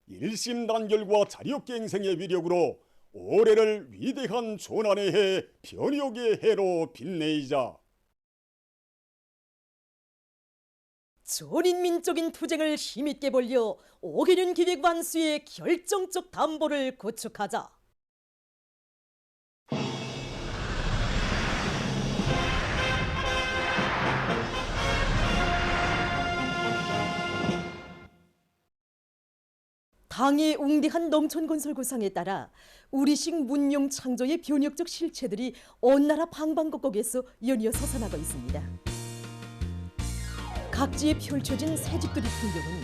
일심단결과 자력갱생의 위력으로 올해를 위대한 조난의 해, 변혁의 해로 빛내이자 전인민적인 투쟁을 힘있게 벌여 5개년 기획 완수의 결정적 담보를 구축하자. 당의 웅대한 농촌건설 구상에 따라 우리식 문명 창조의 변혁적 실체들이 온 나라 방방곡곡에서 연이어 솟아나고 있습니다. 각지에 펼쳐진 새집들의 풍경은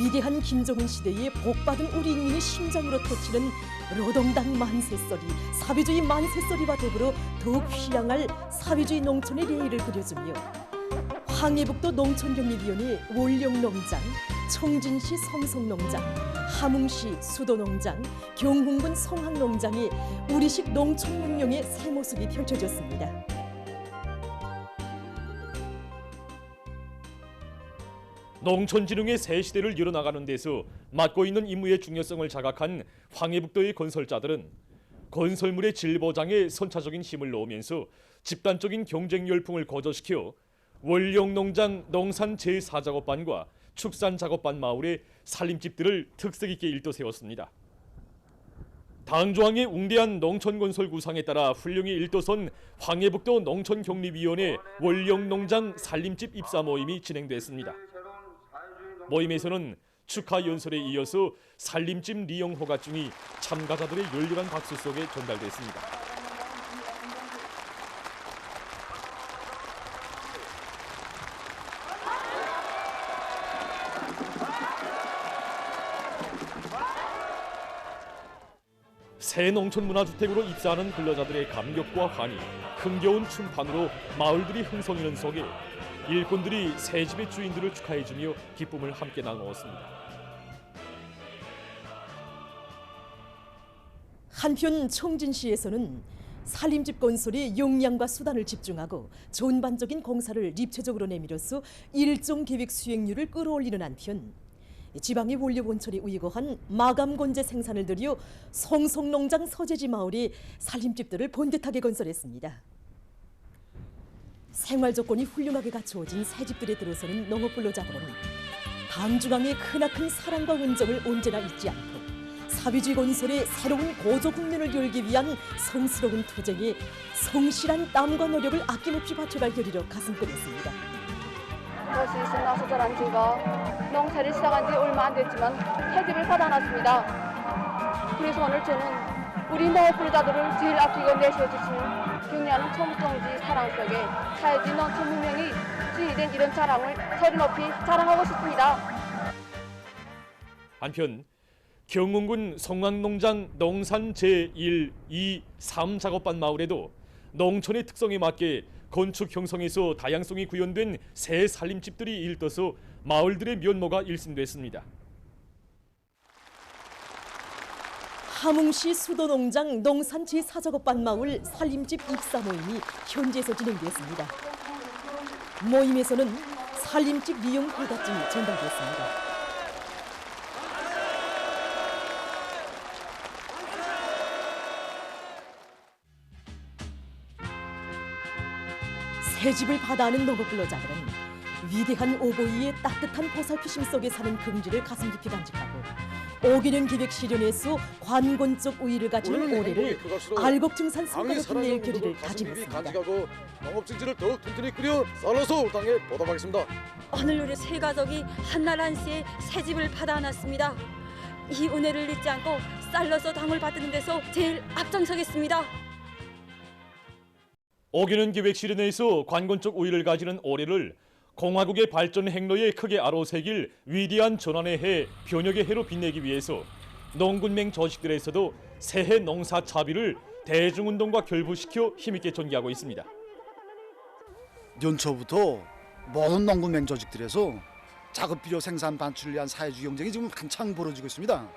위대한 김정은 시대의 복받은 우리 인민의 심장으로 터치는 노동당 만세소리, 사회주의 만세소리와 더불어 더욱 휘황할 사회주의 농촌의 레일을 그려주며 황해북도 농촌격리위원회 월령농장, 청진시 성성농장, 함흥시 수도농장, 경흥군 성학농장의 우리식 농촌 문명의 새 모습이 펼쳐졌습니다. 농촌진흥의 새 시대를 열어나가는 데서 맡고 있는 임무의 중요성을 자각한 황해북도의 건설자들은 건설물의 질 보장에 선차적인 힘을 놓으면서 집단적인 경쟁 열풍을 거저시켜 월령농장 농산 제4작업반과 축산작업반 마을의 살림집들을 특색 있게 일도세웠습니다. 당조항의 웅대한 농촌건설 구상에 따라 훌륭히 일도선 황해북도 농촌격리위원회 월령농장 살림집 입사 모임이 진행됐습니다. 모임에서는 축하 연설에 이어서 살림집 리용 허가증이 참가자들의 열렬한 박수 속에 전달됐습니다. 새 농촌문화주택으로 입사하는 근로자들의 감격과 환희, 흥겨운 춤판으로 마을들이 흥성이는 속에 일꾼들이 새 집의 주인들을 축하해주며 기쁨을 함께 나누었습니다. 한편 청진시에서는 살림집 건설에 역량과 수단을 집중하고 전반적인 공사를 입체적으로 내밀어서 일정 계획 수행률을 끌어올리는 한편 지방의 원료원철이 우이고한 마감건재 생산을 들여 성성농장 서재지 마을이 살림집들을 번듯하게 건설했습니다. 생활 조건이 훌륭하게 갖추어진 새 집들에 들어서는 농업근로자들은 당중앙의 크나큰 사랑과 온정을 언제나 잊지 않고 사회주의 건설의 새로운 고조 국면을 열기 위한 성스러운 투쟁에 성실한 땀과 노력을 아낌없이 바쳐갈 결의로 가슴 끓였습니다. 그것이 신나서 자란 제가 농사를 시작한 지 얼마 안 됐지만 새집을 받아놨습니다. 그래서 오늘 저는 우리 농업근로자들을 제일 아끼고 내세워주시는 경리하는 청정지 사랑 속에 사회주의 농촌 문명이 지니된 이런 자랑을 소리 높이 자랑하고 싶습니다. 한편 경흥군 성황농장 농산 제1, 2, 3 작업반 마을에도 농촌의 특성에 맞게 건축 형성에서 다양성이 구현된 새 살림집들이 일떠서 마을들의 면모가 일신됐습니다. 함흥시 수도농장 농산 제4작업반 마을 살림집 입사 모임이 현지에서 진행됐습니다. 모임에서는 살림집 리용 허가증이 전달됐습니다. 새 집을 받아하는 농업근로자들은 위대한 오보이의 따뜻한 보살피심 속에 사는 긍지를 가슴 깊이 간직하고 5개년 기획 실현에서 관건적 우위를 가지는 올해를 알곡증산 성과로 빛낼 결의를 다짐했습니다. 농업증지를 더욱 튼튼히 꾸려 쌀로서 올 땅에 보답하겠습니다. 오늘 우리 세 가족이 한날 한시에 새 집을 받아놨습니다. 이 은혜를 잊지 않고 쌀로서 당을 받드는 데서 제일 앞장서겠습니다. 5개년 계획 실현에서 관건적 우위를 가지는 올해를 공화국의 발전 행로에 크게 아로새길 위대한 전환의 해, 변혁의 해로 빛내기 위해서 농군맹 조직들에서도 새해 농사 차비를 대중운동과 결부시켜 힘있게 전개하고 있습니다. 연초부터 모든 농군맹 조직들에서 작업비료 생산 반출을 위한 사회주의 경쟁이 지금 한창 벌어지고 있습니다.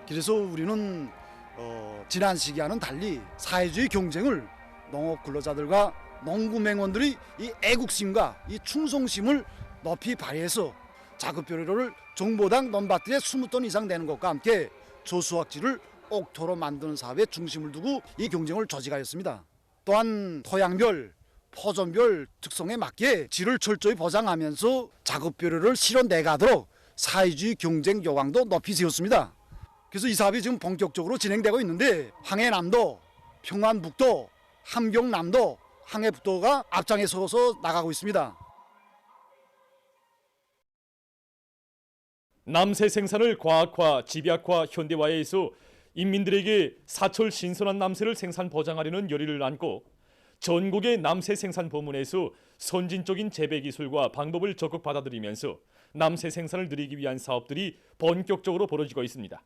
그래서 우리는 지난 시기와는 달리 사회주의 경쟁을 농업 근로자들과 농구맹원들이 이 애국심과 이 충성심을 높이 발휘해서 작업료를 종보당 넘밭들에 20톤 이상 되는 것과 함께 조수확지를 옥토로 만드는 사업에 중심을 두고 이 경쟁을 조직하였습니다. 또한 토양별, 포존별 특성에 맞게 질을 철저히 보장하면서 작업료를 실현내가도록 사회주의 경쟁 요강도 높이 세웠습니다. 그래서 이 사업이 지금 본격적으로 진행되고 있는데 황해남도, 평안북도, 함경남도, 황해북도가 앞장에 서서 나가고 있습니다. 남새 생산을 과학화, 집약화, 현대화해서 인민들에게 사철 신선한 남새를 생산 보장하려는 열의를 안고 전국의 남새 생산 부문에서 선진적인 재배 기술과 방법을 적극 받아들이면서 남새 생산을 늘리기 위한 사업들이 본격적으로 벌어지고 있습니다.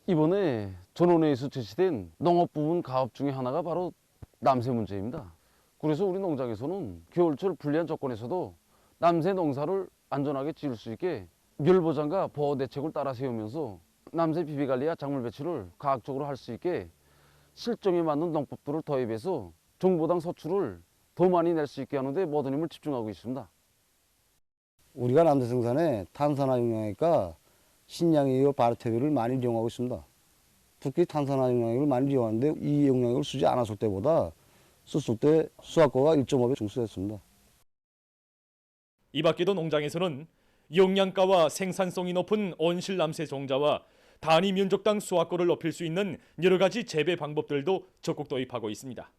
이번에 전원회에서 제시된 농업 부분 가업 중에 하나가 바로 남새 문제입니다. 그래서 우리 농장에서는 겨울철 불리한 조건에서도 남새 농사를 안전하게 지을 수 있게 멸보장과 보호 대책을 따라 세우면서 남새 비비관리와 작물 배출을 과학적으로 할 수 있게 실정에 맞는 농법들을 도입해서 종보당 소출을 더 많이 낼 수 있게 하는데 모든 힘을 집중하고 있습니다. 우리가 남새 생산에 탄산화 영양액과 신양액 바르테비를 많이 이용하고 있습니다. 특히 탄산화 영양액을 많이 이용하는데 이 영양액을 쓰지 않았을 때보다 썼을 때 수확과가 1.5배 증수했습니다. 이 밖에도 농장에서는 영양가와 생산성이 높은 온실 남새 종자와 단위 면적당 수확고를 높일 수 있는 여러 가지 재배 방법들도 적극 도입하고 있습니다.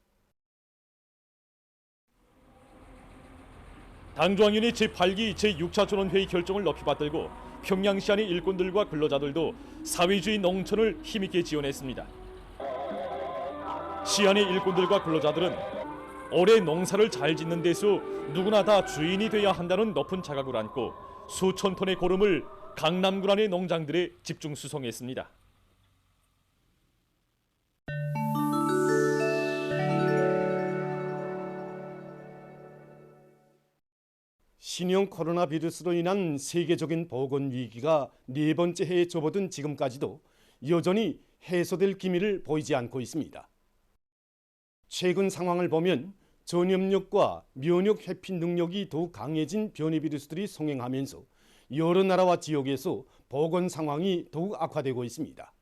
당조항위원회 제8기 제6차 전원회의 결정을 높이 받들고 평양시안의 일꾼들과 근로자들도 사회주의 농촌을 힘있게 지원했습니다. 시안의 일꾼들과 근로자들은 올해 농사를 잘 짓는 데서 누구나 다 주인이 돼야 한다는 높은 자각을 안고 수천 톤의 고름을 강남군안의 농장들에 집중 수송했습니다. 신형 코로나 바이러스로 인한 세계적인 보건 위기가 네 번째 해에 접어든 지금까지도 여전히 해소될 기미를 보이지 않고 있습니다. 최근 상황을 보면 전염력과 면역 회피 능력이 더욱 강해진 변이 바이러스들이 성행하면서 여러 나라와 지역에서 보건 상황이 더욱 악화되고 있습니다.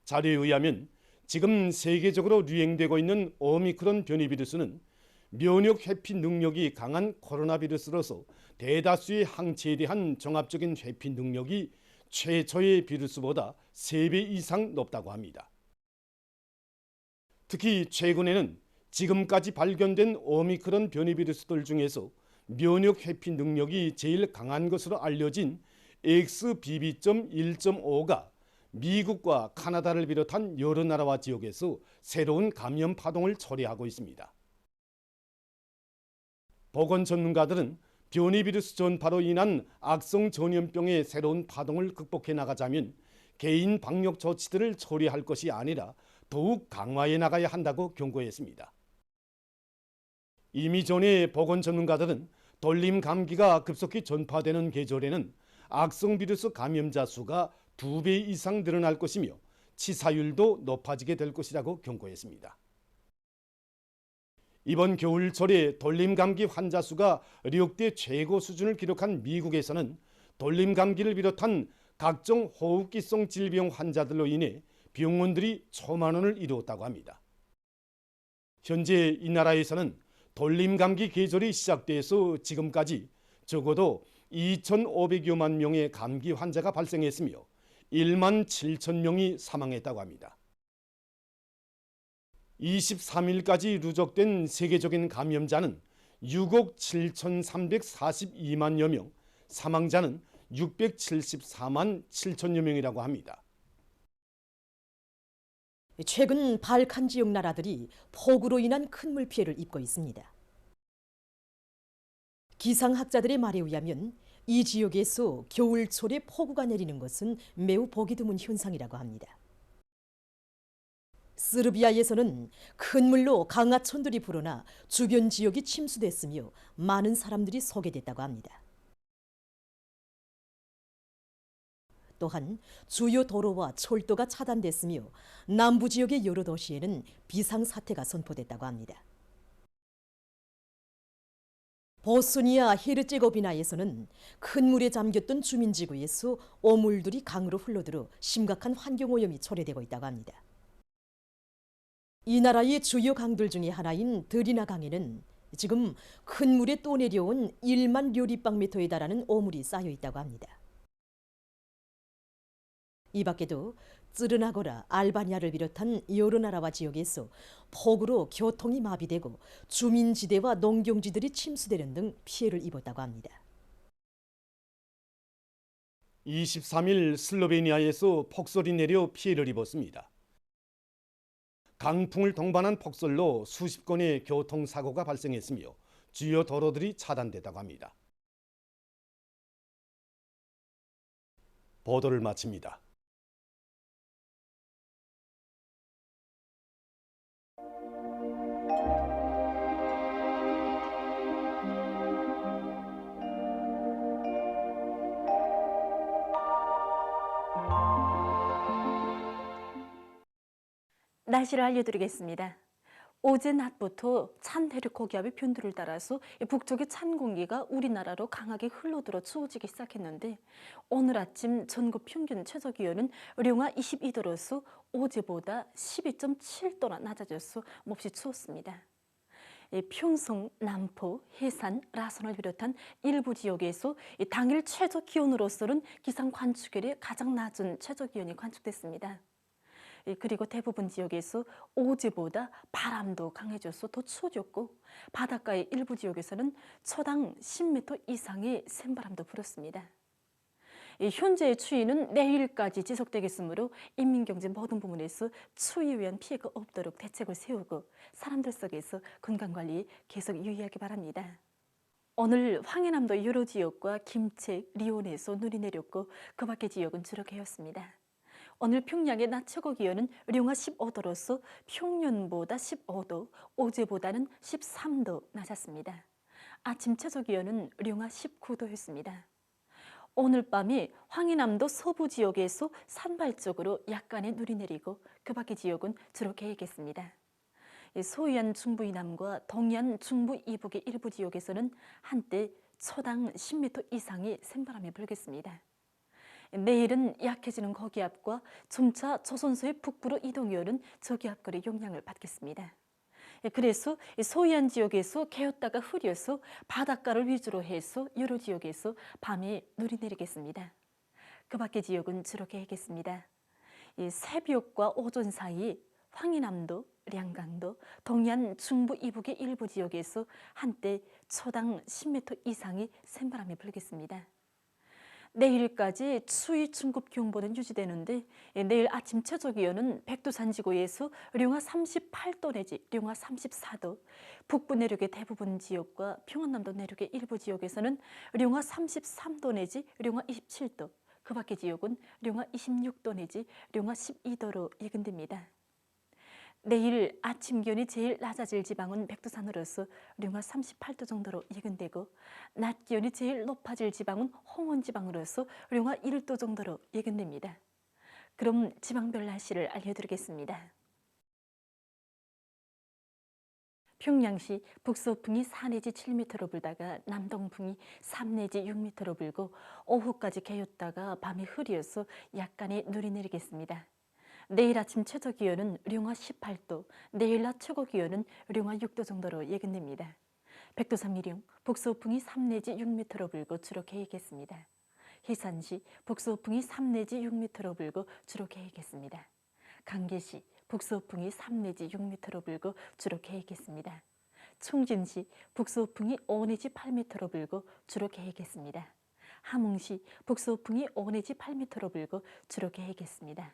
자료에 의하면 지금 세계적으로 유행되고 있는 오미크론 변이 바이러스는 면역 회피 능력이 강한 코로나 바이러스로서 대다수의 항체에 대한 종합적인 회피 능력이 최초의 바이러스보다 3배 이상 높다고 합니다. 특히 최근에는 지금까지 발견된 오미크론 변이 바이러스들 중에서 면역 회피 능력이 제일 강한 것으로 알려진 XBB.1.5가 미국과 카나다를 비롯한 여러 나라와 지역에서 새로운 감염 파동을 초래하고 있습니다. 보건 전문가들은 변이 바이러스 전파로 인한 악성 전염병의 새로운 파동을 극복해 나가자면 개인 방역 조치들을 처리할 것이 아니라 더욱 강화해 나가야 한다고 경고했습니다. 이미 전에 보건 전문가들은 돌림 감기가 급속히 전파되는 계절에는 악성 바이러스 감염자 수가 2배 이상 늘어날 것이며 치사율도 높아지게 될 것이라고 경고했습니다. 이번 겨울철에 돌림 감기 환자 수가 역대 최고 수준을 기록한 미국에서는 돌림 감기를 비롯한 각종 호흡기성 질병 환자들로 인해 병원들이 초만원을 이루었다고 합니다. 현재 이 나라에서는 돌림 감기 계절이 시작돼서 지금까지 적어도 2,500여만 명의 감기 환자가 발생했으며 1만 7천 명이 사망했다고 합니다. 23일까지 누적된 세계적인 감염자는 6억 7,342만여 명, 사망자는 674만 7천여 명이라고 합니다. 최근 발칸 지역 나라들이 폭우로 인한 큰 물피해를 입고 있습니다. 기상학자들의 말에 의하면 이 지역에서 겨울철에 폭우가 내리는 것은 매우 보기 드문 현상이라고 합니다. 스르비아에서는 큰 물로 강하천들이 불어나 주변 지역이 침수됐으며 많은 사람들이 소개됐다고 합니다. 또한 주요 도로와 철도가 차단됐으며 남부 지역의 여러 도시에는 비상사태가 선포됐다고 합니다. 보스니아 헤르제고비나에서는 큰 물에 잠겼던 주민지구에서 오물들이 강으로 흘러들어 심각한 환경오염이 초래되고 있다고 합니다. 이 나라의 주요 강들 중에 하나인 드리나 강에는 지금 큰 물에 떠내려온 1만 료리방미터에 달하는 오물이 쌓여 있다고 합니다. 이 밖에도 쯔르나고라, 알바니아를 비롯한 여러 나라와 지역에서 폭우로 교통이 마비되고 주민지대와 농경지들이 침수되는 등 피해를 입었다고 합니다. 23일 슬로베니아에서 폭설이 내려 피해를 입었습니다. 강풍을 동반한 폭설로 수십 건의 교통사고가 발생했으며 주요 도로들이 차단됐다고 합니다. 보도를 마칩니다. 날씨를 알려드리겠습니다. 어제 낮부터 찬 대륙 고기압의 변두를 따라서 북쪽의 찬 공기가 우리나라로 강하게 흘러들어 추워지기 시작했는데 오늘 아침 전국 평균 최저기온은 령화 22도로서 어제보다 12.7도나 낮아져서 몹시 추웠습니다. 평성, 남포, 해산, 라선을 비롯한 일부 지역에서 당일 최저기온으로서는 기상 관측일에 가장 낮은 최저기온이 관측됐습니다. 그리고 대부분 지역에서 어제보다 바람도 강해져서 더 추워졌고 바닷가의 일부 지역에서는 초당 10m 이상의 샘바람도 불었습니다. 현재의 추위는 내일까지 지속되겠으므로 인민경제 모든 부문에서 추위에 의한 피해가 없도록 대책을 세우고 사람들 속에서 건강관리에 계속 유의하기 바랍니다. 오늘 황해남도 여러 지역과 김책, 리온에서 눈이 내렸고 그 밖의 지역은 주로 개었습니다. 오늘 평양의 낮 최고 기온은 령화 15도로서 평년보다 15도, 어제보다는 13도 낮았습니다. 아침 최저 기온은 령화 19도였습니다. 오늘 밤에 황해남도 서부 지역에서 산발적으로 약간의 눈이 내리고 그 밖의 지역은 주로 개겠습니다. 소해안 중부 이남과 동해안 중부 이북의 일부 지역에서는 한때 초당 10m 이상의 샘바람이 불겠습니다. 내일은 약해지는 고기압과 점차 조선소의 북부로 이동해오는 저기압거리 영향을 받겠습니다. 그래서 소해안 지역에서 개었다가 흐려서 바닷가를 위주로 해서 여러 지역에서 밤에 눈이 내리겠습니다. 그 밖의 지역은 주로 개겠습니다. 새벽과 오전 사이 황해남도, 량강도, 동해안 중부 이북의 일부 지역에서 한때 초당 10m 이상의 샘바람이 불겠습니다. 내일까지 추위 중급 경보는 유지되는데 내일 아침 최저 기온은 백두 산지구에서 령화 38도 내지 령화 34도, 북부 내륙의 대부분 지역과 평안남도 내륙의 일부 지역에서는 령화 33도 내지 령화 27도, 그 밖의 지역은 령화 26도 내지 령화 12도로 예견됩니다. 내일 아침 기온이 제일 낮아질 지방은 백두산으로서 령화 38도 정도로 예견되고 낮 기온이 제일 높아질 지방은 홍원지방으로서 령화 1도 정도로 예견됩니다. 그럼 지방별 날씨를 알려드리겠습니다. 평양시 북서풍이 4 내지 7m로 불다가 남동풍이 3 내지 6m로 불고 오후까지 개었다가 밤에 흐려서 약간의 눈이 내리겠습니다. 내일 아침 최저 기온은 령화 18도, 내일 낮 최고 기온은 령화 6도 정도로 예견됩니다. 백두산 미령, 북서풍이 3 내지 6m로 불고 주로 개겠습니다. 해산시, 북서풍이 3 내지 6m로 불고 주로 개겠습니다. 강계시, 북서풍이 3 내지 6m로 불고 주로 개겠습니다. 충진시, 북서풍이 5 내지 8m로 불고 주로 개겠습니다. 함흥시, 북서풍이 5 내지 8m로 불고 주로 개겠습니다.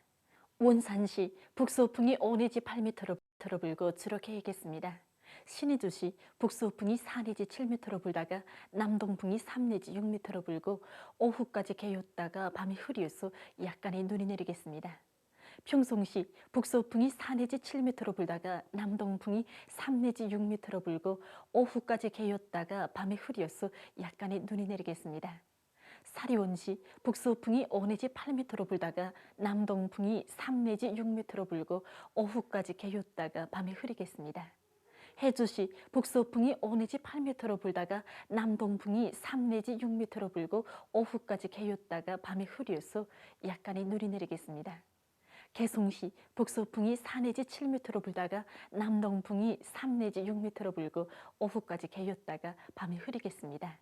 원산시, 북서풍이 5 내지 8m로 불고 주로 개겠습니다. 신의주시, 북서풍이 4 내지 7m로 불다가 남동풍이 3 내지 6m로 불고 오후까지 개었다가 밤이 흐려서 약간의 눈이 내리겠습니다. 평송시, 북서풍이 4 내지 7m로 불다가 남동풍이 3 내지 6m로 불고 오후까지 개었다가 밤이 흐려서 약간의 눈이 내리겠습니다. 사리온시, 북서풍이 5 내지 8m로 불다가 남동풍이 3 내지 6m로 불고 오후까지 개었다가 밤에 흐리겠습니다. 해주시 북서풍이 5 내지 8m로 불다가 남동풍이 3 내지 6m로 불고 오후까지 개였다가 밤에 흐려서 약간의 눈이 내리겠습니다. 개송시 북서풍이 4 내지 7m로 불다가 남동풍이 3 내지 6m로 불고 오후까지 개였다가 밤에 흐리겠습니다.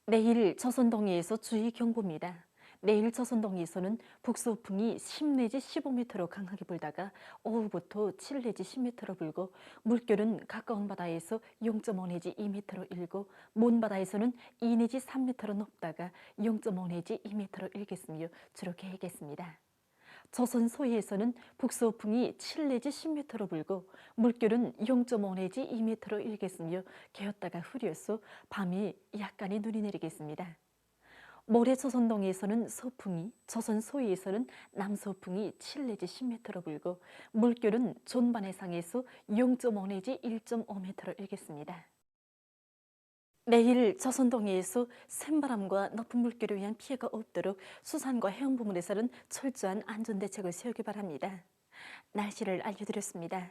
내일 조선동해에서 주의 경보입니다. 내일 조선동해에서는 북서풍이 10 내지 15m로 강하게 불다가 오후부터 7 내지 10m로 불고 물결은 가까운 바다에서 0.5 내지 2m로 일고 먼 바다에서는 2 내지 3m로 높다가 0.5 내지 2m로 일겠으며 주로 개겠습니다. 조선 소해에서는 북서풍이 7 내지 10m로 불고 물결은 0.5 내지 2m로 일겠으며 개었다가 흐려서 밤에 약간의 눈이 내리겠습니다. 모레 조선동해에서는 서풍이, 조선 소해에서는 남서풍이 7 내지 10m로 불고 물결은 존반 해상에서 0.5 내지 1.5m로 일겠습니다. 내일 조선동해에서 센바람과 높은 물결에 의한 피해가 없도록 수산과 해양 부문에서는 철저한 안전대책을 세우기 바랍니다. 날씨를 알려드렸습니다.